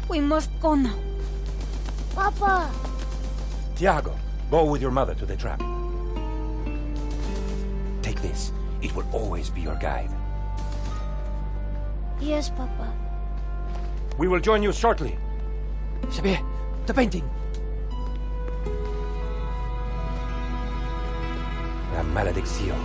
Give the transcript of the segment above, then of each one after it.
We must go now. Papa! Tiago, go with your mother to the trap. Take this. It will always be your guide. Yes, Papa. We will join you shortly. Xavier, the painting. La maledicción.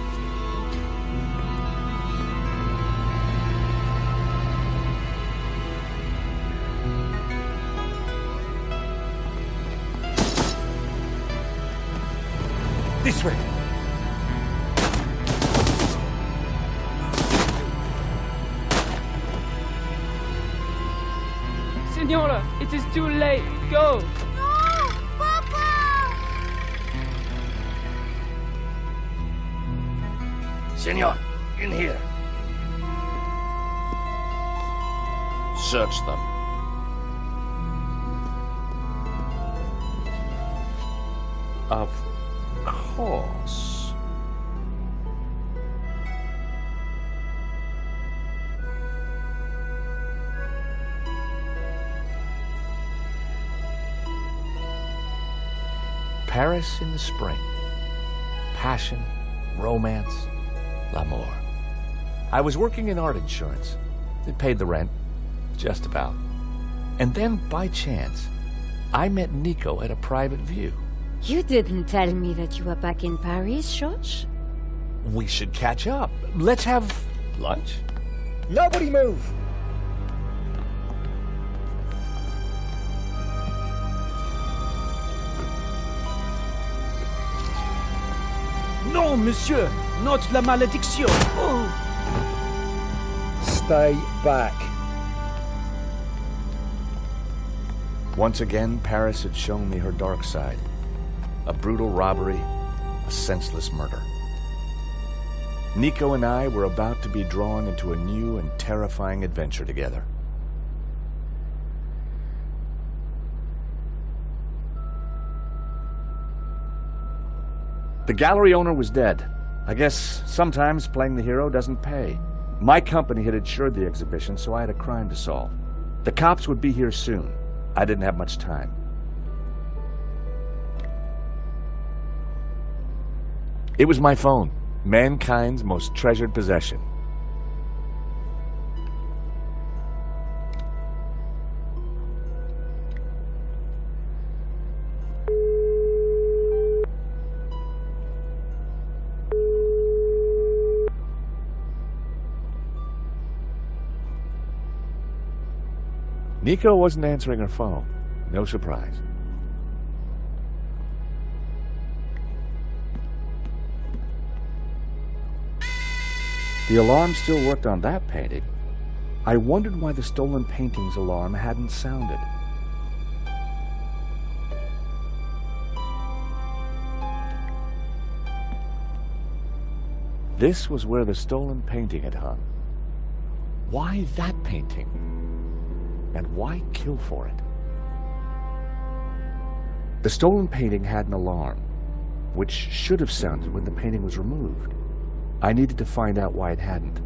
This way. Senora, it is too late. Go! No! Papa! Senor, in here. Search them. Of course. Paris in the spring. Passion, romance, l'amour. I was working in art insurance. It paid the rent, just about. And then, by chance, I met Nico at a private view. You didn't tell me that you were back in Paris, George? We should catch up. Let's have lunch. Nobody move! Non, monsieur! Not la malédiction! Oh. Stay back. Once again, Paris had shown me her dark side. A brutal robbery, a senseless murder. Nico and I were about to be drawn into a new and terrifying adventure together. The gallery owner was dead. I guess sometimes playing the hero doesn't pay. My company had insured the exhibition, so I had a crime to solve. The cops would be here soon. I didn't have much time. It was my phone, mankind's most treasured possession. Nico wasn't answering her phone. No surprise. The alarm still worked on that painting. I wondered why the stolen painting's alarm hadn't sounded. This was where the stolen painting had hung. Why that painting? And why kill for it? The stolen painting had an alarm, which should have sounded when the painting was removed. I needed to find out why it hadn't.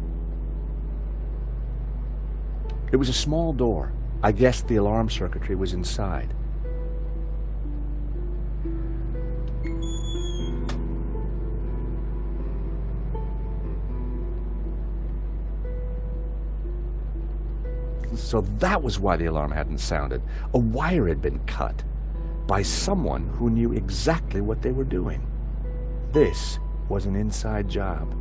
It was a small door. I guessed the alarm circuitry was inside. So that was why the alarm hadn't sounded. A wire had been cut by someone who knew exactly what they were doing. This was an inside job.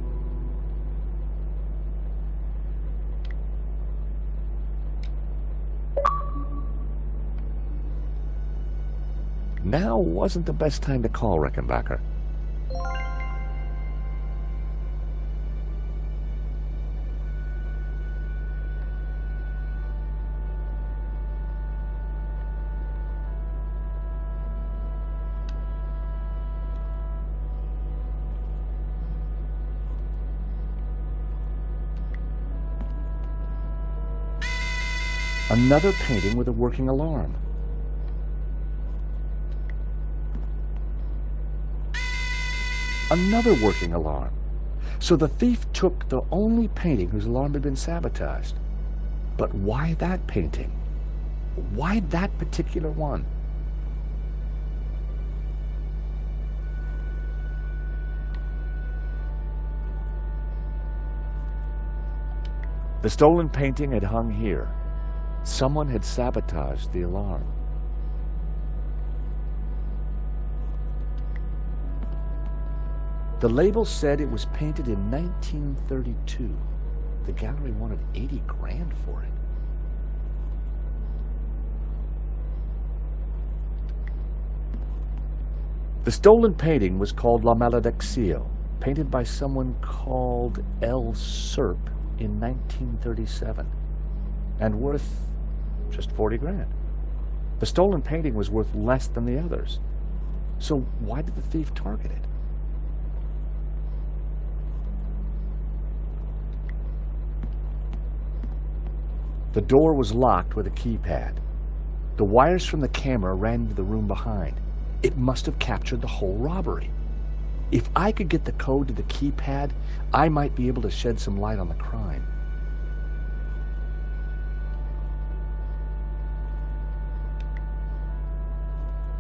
Now wasn't the best time to call Rickenbacker. Another painting with a working alarm. Another working alarm. So the thief took the only painting whose alarm had been sabotaged. But why that painting? Why that particular one? The stolen painting had hung here. Someone had sabotaged the alarm. The label said it was painted in 1932. The gallery wanted 80 grand for it. The stolen painting was called La Malediccio, painted by someone called L. Serp in 1937, and worth just 40 grand. The stolen painting was worth less than the others. So why did the thief target it? The door was locked with a keypad. The wires from the camera ran into the room behind. It must have captured the whole robbery. If I could get the code to the keypad, I might be able to shed some light on the crime.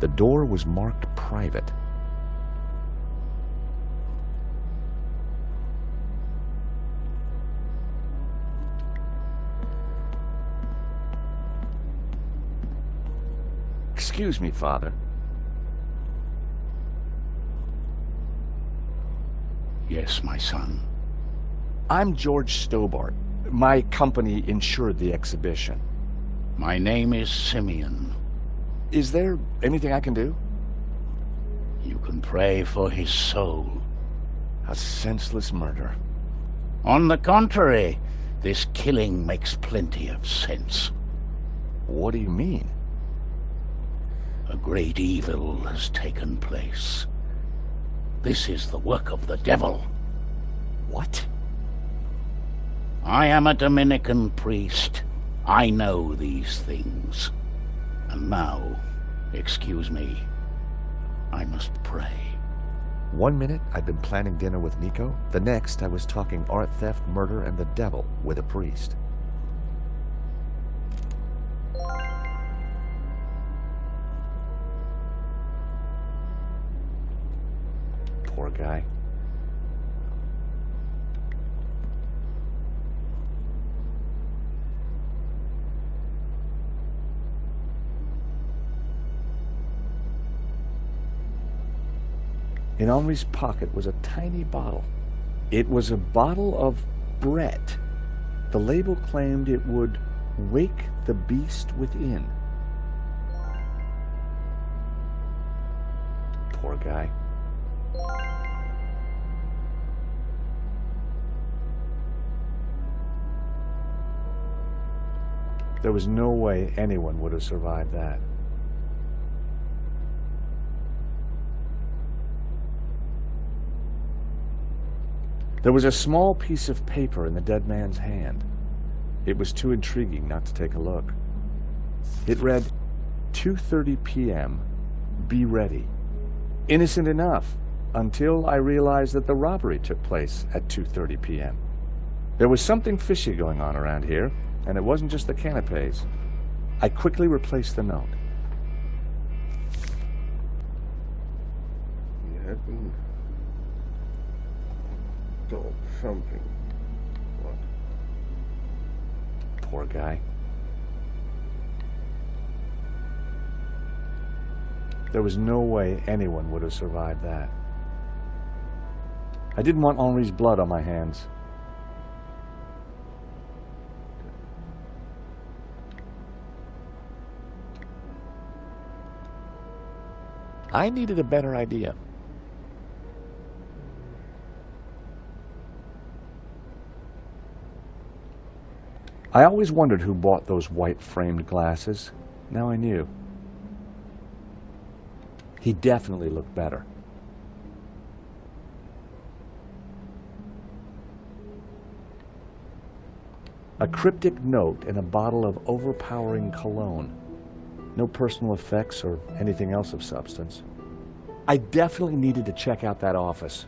The door was marked private. Excuse me, Father. Yes, my son. I'm George Stobart. My company insured the exhibition. My name is Simeon. Is there anything I can do? You can pray for his soul. A senseless murder. On the contrary, this killing makes plenty of sense. What do you mean? A great evil has taken place. This is the work of the devil. What? I am a Dominican priest. I know these things. And now, excuse me, I must pray. 1 minute, I'd been planning dinner with Nico. The next, I was talking art theft, murder, and the devil with a priest. Poor guy. In Henri's pocket was a tiny bottle. It was a bottle of Brett. The label claimed it would wake the beast within. Poor guy. There was no way anyone would have survived that. There was a small piece of paper in the dead man's hand. It was too intriguing not to take a look. It read, 2:30 p.m., be ready. Innocent enough, until I realized that the robbery took place at 2:30 p.m. There was something fishy going on around here, and it wasn't just the canapes. I quickly replaced the note. You have been told something. What? Poor guy. There was no way anyone would have survived that. I didn't want Henri's blood on my hands. I needed a better idea. I always wondered who bought those white-framed glasses. Now I knew. He definitely looked better. A cryptic note in a bottle of overpowering cologne. No personal effects or anything else of substance. I definitely needed to check out that office.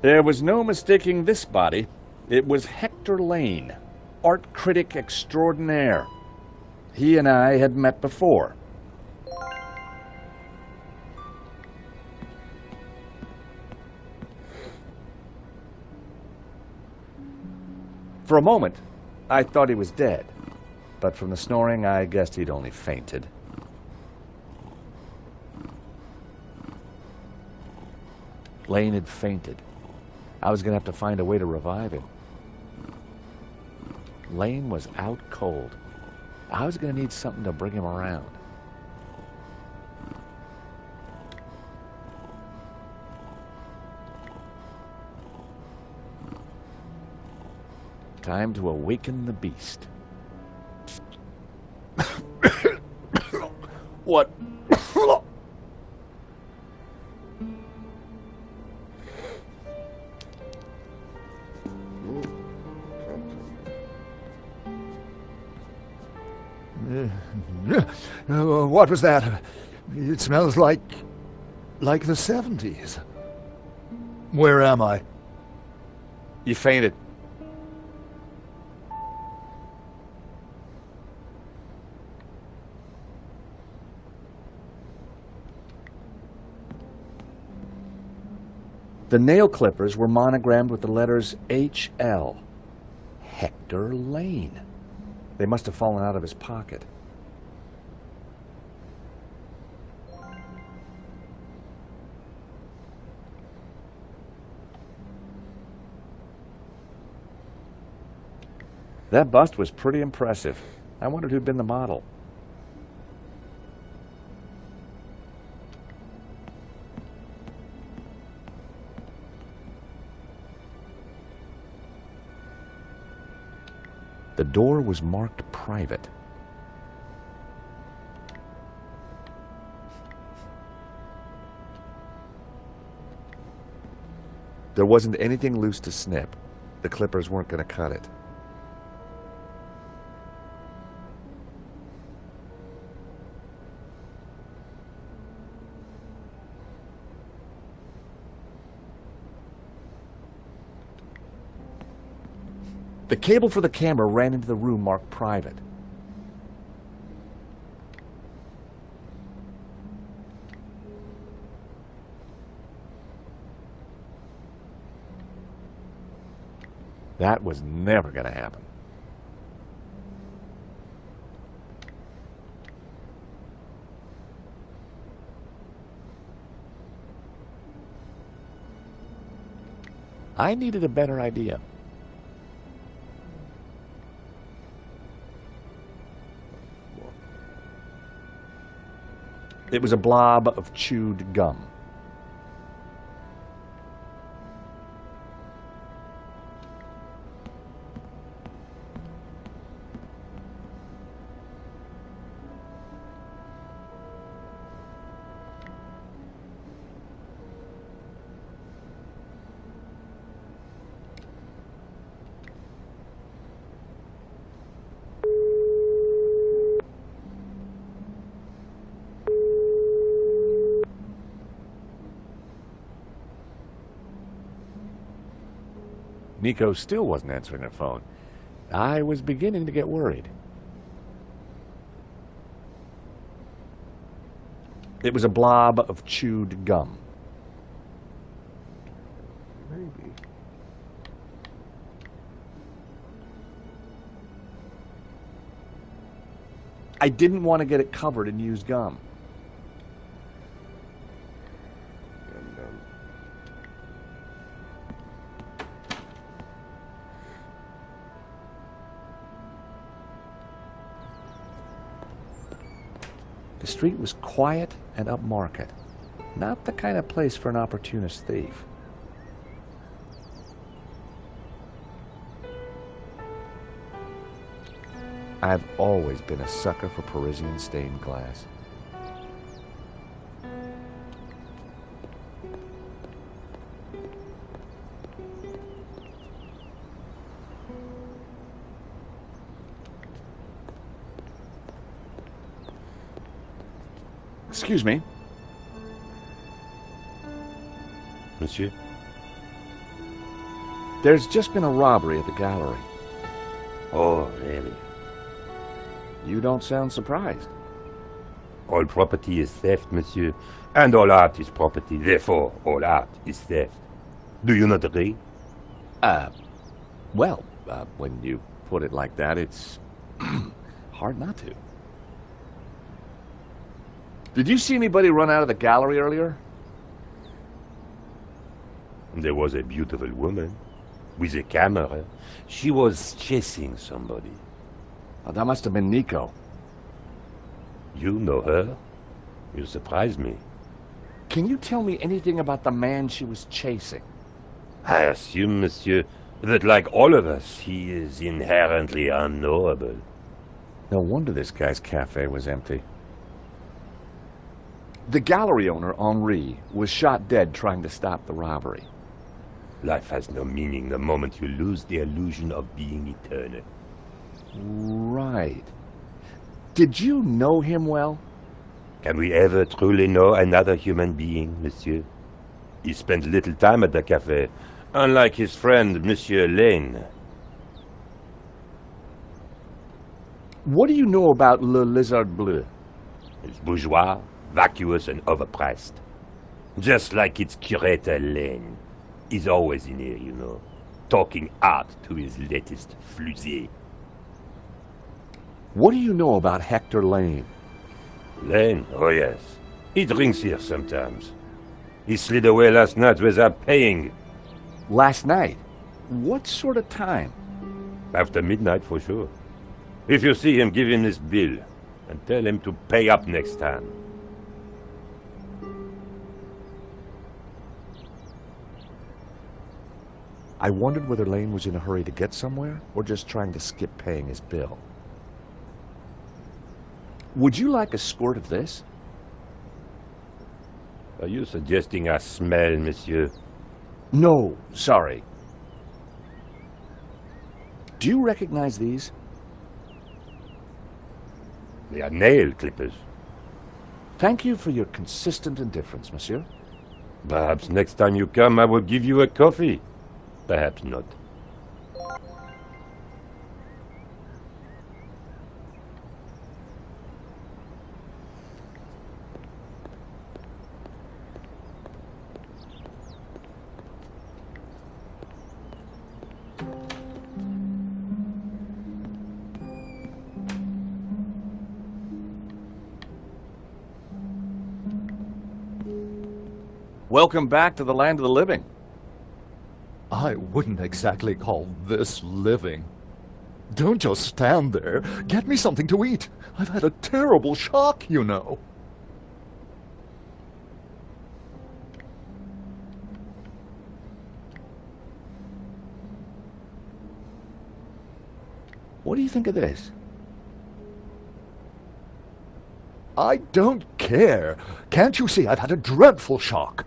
There was no mistaking this body. It was Hector Lane, art critic extraordinaire. He and I had met before. For a moment, I thought he was dead, but from the snoring, I guessed he'd only fainted. Lane had fainted. I was going to have to find a way to revive him. Lane was out cold. I was going to need something to bring him around. Time to awaken the beast. What? What was that? It smells like the 70s. Where am I? You fainted. The nail clippers were monogrammed with the letters H.L. Hector Lane. They must have fallen out of his pocket. That bust was pretty impressive. I wondered who'd been the model. The door was marked private. There wasn't anything loose to snip. The clippers weren't going to cut it. The cable for the camera ran into the room marked private. That was never going to happen. I needed a better idea. It was a blob of chewed gum. Nico still wasn't answering her phone. I was beginning to get worried. It was a blob of chewed gum. Maybe. I didn't want to get it covered in used gum. The street was quiet and upmarket. Not the kind of place for an opportunist thief. I've always been a sucker for Parisian stained glass. Excuse me. Monsieur? There's just been a robbery at the gallery. Oh, really? You don't sound surprised. All property is theft, monsieur. And all art is property. Therefore, all art is theft. Do you not agree? Well, when you put it like that, it's hard not to. Did you see anybody run out of the gallery earlier? There was a beautiful woman with a camera. She was chasing somebody. Oh, that must have been Nico. You know her? You surprise me. Can you tell me anything about the man she was chasing? I assume, monsieur, that like all of us, he is inherently unknowable. No wonder this guy's cafe was empty. The gallery owner, Henri, was shot dead trying to stop the robbery. Life has no meaning the moment you lose the illusion of being eternal. Right. Did you know him well? Can we ever truly know another human being, monsieur? He spent little time at the cafe, unlike his friend, Monsieur Lane. What do you know about Le Lizard Bleu? It's bourgeois, vacuous, and overpriced. Just like its curator Lane. He's always in here, you know, talking art to his latest flusée. What do you know about Hector Lane? Lane? Oh, yes. He drinks here sometimes. He slid away last night without paying. Last night? What sort of time? After midnight, for sure. If you see him, give him this bill and tell him to pay up next time. I wondered whether Lane was in a hurry to get somewhere or just trying to skip paying his bill. Would you like a squirt of this? Are you suggesting I smell, monsieur? No, sorry. Do you recognize these? They are nail clippers. Thank you for your consistent indifference, monsieur. Perhaps next time you come, I will give you a coffee. Perhaps not. Welcome back to the land of the living. I wouldn't exactly call this living. Don't just stand there. Get me something to eat. I've had a terrible shock, you know. What do you think of this? I don't care. Can't you see I've had a dreadful shock?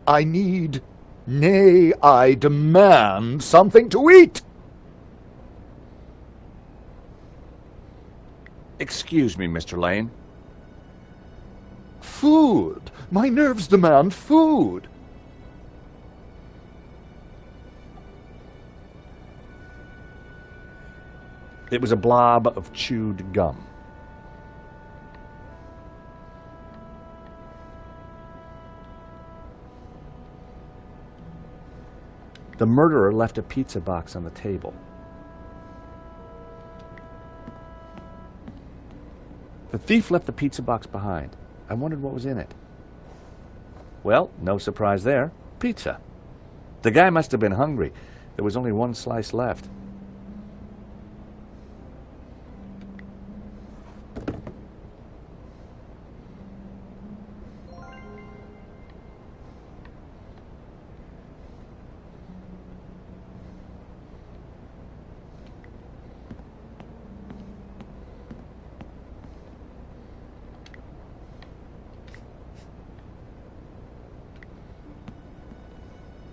I need, nay, I demand something to eat! Excuse me, Mr. Lane. Food! My nerves demand food! It was a blob of chewed gum. The murderer left a pizza box on the table. The thief left the pizza box behind. I wondered what was in it. Well, no surprise there. Pizza. The guy must have been hungry. There was only one slice left.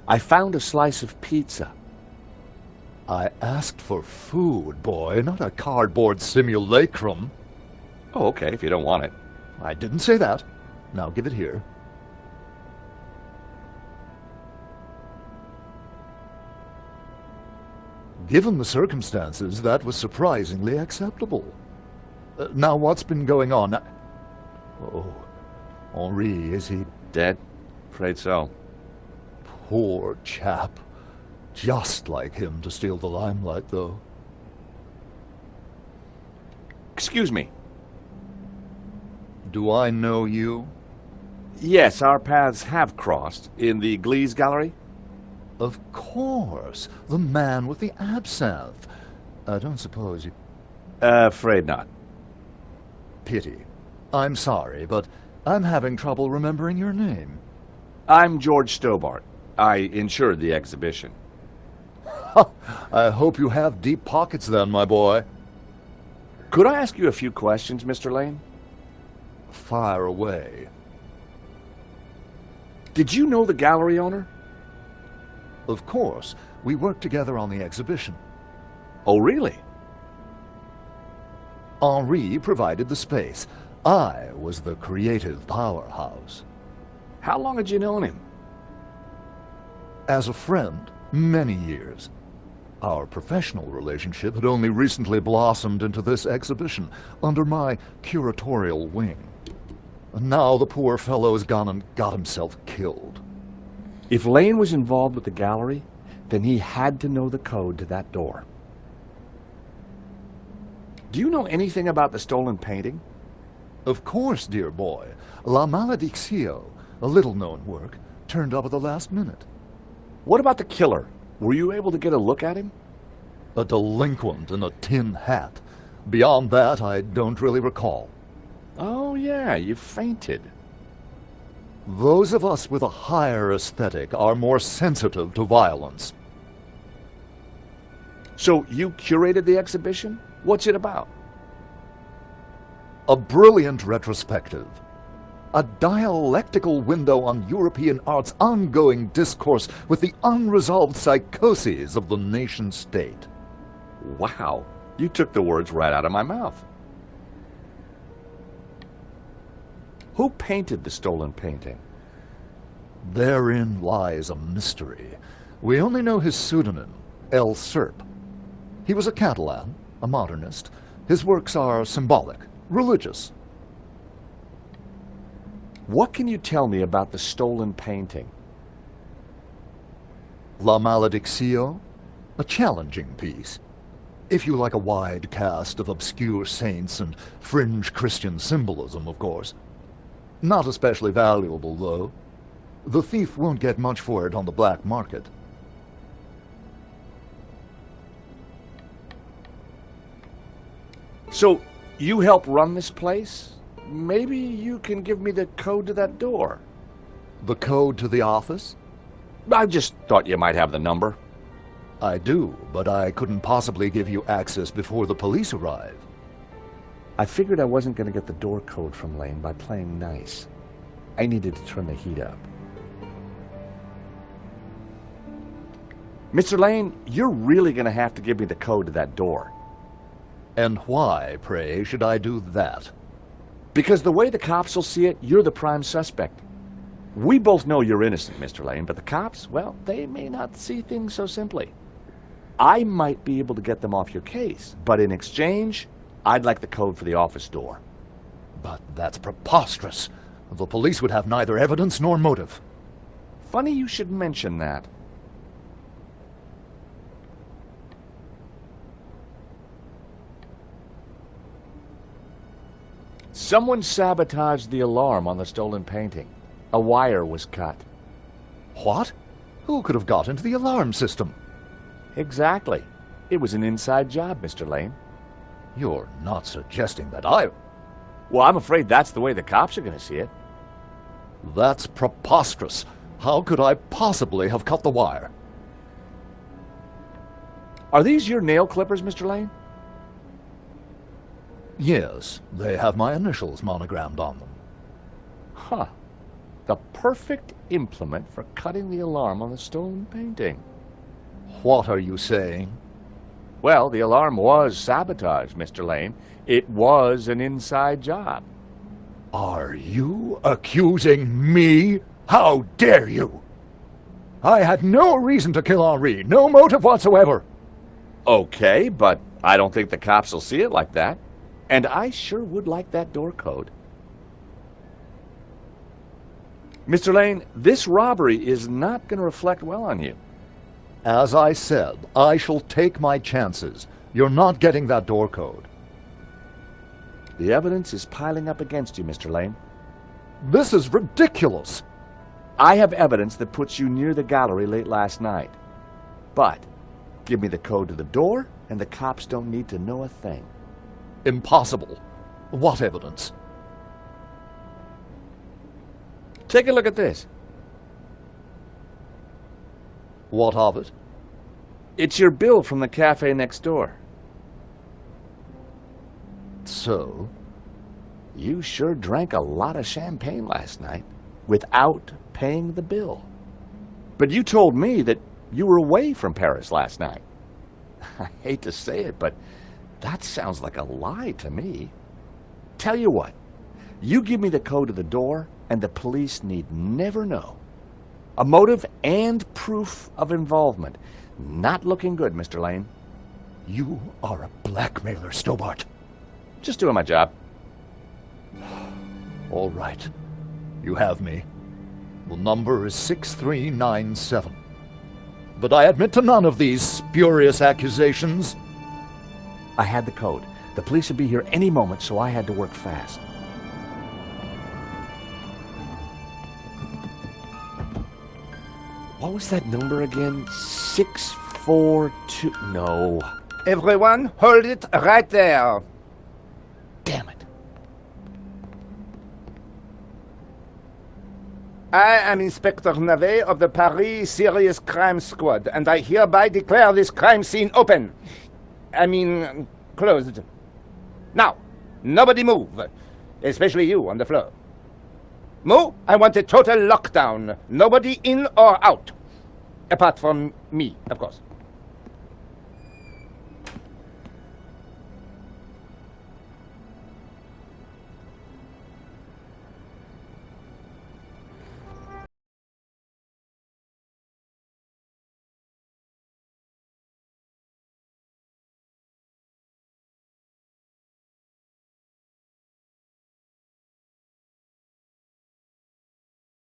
I found a slice of pizza. I asked for food, boy, not a cardboard simulacrum. Oh, okay, if you don't want it. I didn't say that. Now give it here. Given the circumstances, that was surprisingly acceptable. Now, what's been going on? Oh, Henri, is he Dead? Afraid so. poor chap? Just like him to steal the limelight, though. Excuse me. Do I know you? Yes, our paths have crossed in the Glee's Gallery. Of course, the man with the absinthe. I don't suppose you... Afraid not. Pity. I'm sorry, but I'm having trouble remembering your name. I'm George Stobart. I insured the exhibition. I hope you have deep pockets then, my boy. Could I ask you a few questions, Mr. Lane? Fire away. Did you know the gallery owner? Of course, we worked together on the exhibition. Oh, really? Henri provided the space. I was the creative powerhouse. How long had you known him? As a friend, many years. Our professional relationship had only recently blossomed into this exhibition, under my curatorial wing. And now the poor fellow's gone and got himself killed. If Lane was involved with the gallery, then he had to know the code to that door. Do you know anything about the stolen painting? Of course, dear boy. La Maledictio, a little-known work, turned up at the last minute. What about the killer? Were you able to get a look at him? A delinquent in a tin hat. Beyond that, I don't really recall. Oh, yeah, you fainted. Those of us with a higher aesthetic are more sensitive to violence. So you curated the exhibition? What's it about? A brilliant retrospective. A dialectical window on European art's ongoing discourse with the unresolved psychoses of the nation-state. Wow, you took the words right out of my mouth. Who painted the stolen painting? Therein lies a mystery. We only know his pseudonym, El Serp. He was a Catalan, a modernist. His works are symbolic, religious. What can you tell me about the stolen painting? La Maledictio, a challenging piece. If you like a wide cast of obscure saints and fringe Christian symbolism, of course. Not especially valuable, though. The thief won't get much for it on the black market. So, you help run this place? Maybe you can give me the code to that door. The code to the office? I just thought you might have the number. I do, but I couldn't possibly give you access before the police arrive. I figured I wasn't going to get the door code from Lane by playing nice. I needed to turn the heat up. Mr. Lane, you're really going to have to give me the code to that door. And why, pray, should I do that? Because the way the cops will see it, you're the prime suspect. We both know you're innocent, Mr. Lane, but the cops, well, they may not see things so simply. I might be able to get them off your case, but in exchange, I'd like the code for the office door. But that's preposterous. The police would have neither evidence nor motive. Funny you should mention that. Someone sabotaged the alarm on the stolen painting. A wire was cut. What? Who could have got into the alarm system? Exactly. It was an inside job, Mr. Lane. You're not suggesting that I... Well, I'm afraid that's the way the cops are going to see it. That's preposterous. How could I possibly have cut the wire? Are these your nail clippers, Mr. Lane? Yes, they have my initials monogrammed on them. Huh. The perfect implement for cutting the alarm on the stolen painting. What are you saying? Well, the alarm was sabotage, Mr. Lane. It was an inside job. Are you accusing me? How dare you? I had no reason to kill Henri, no motive whatsoever. Okay, but I don't think the cops will see it like that. And I sure would like that door code. Mr. Lane, this robbery is not going to reflect well on you. As I said, I shall take my chances. You're not getting that door code. The evidence is piling up against you, Mr. Lane. This is ridiculous. I have evidence that puts you near the gallery late last night. But give me the code to the door, and the cops don't need to know a thing. Impossible. What evidence? Take a look at this. What of it? It's your bill from the cafe next door. So? You sure drank a lot of champagne last night without paying the bill. But you told me that you were away from Paris last night. I hate to say it, but that sounds like a lie to me. Tell you what, you give me the code to the door, and the police need never know. A motive and proof of involvement. Not looking good, Mr. Lane. You are a blackmailer, Stobart. Just doing my job. All right. You have me. The number is 6397. But I admit to none of these spurious accusations. I had the code. The police would be here any moment, so I had to work fast. What was that number again? 642... No. Everyone, hold it right there. Damn it. I am Inspector Navet of the Paris Serious Crime Squad, and I hereby declare this crime scene open. Closed. Now, nobody move, especially you on the floor. Mo, I want a total lockdown. Nobody in or out. Apart from me, of course.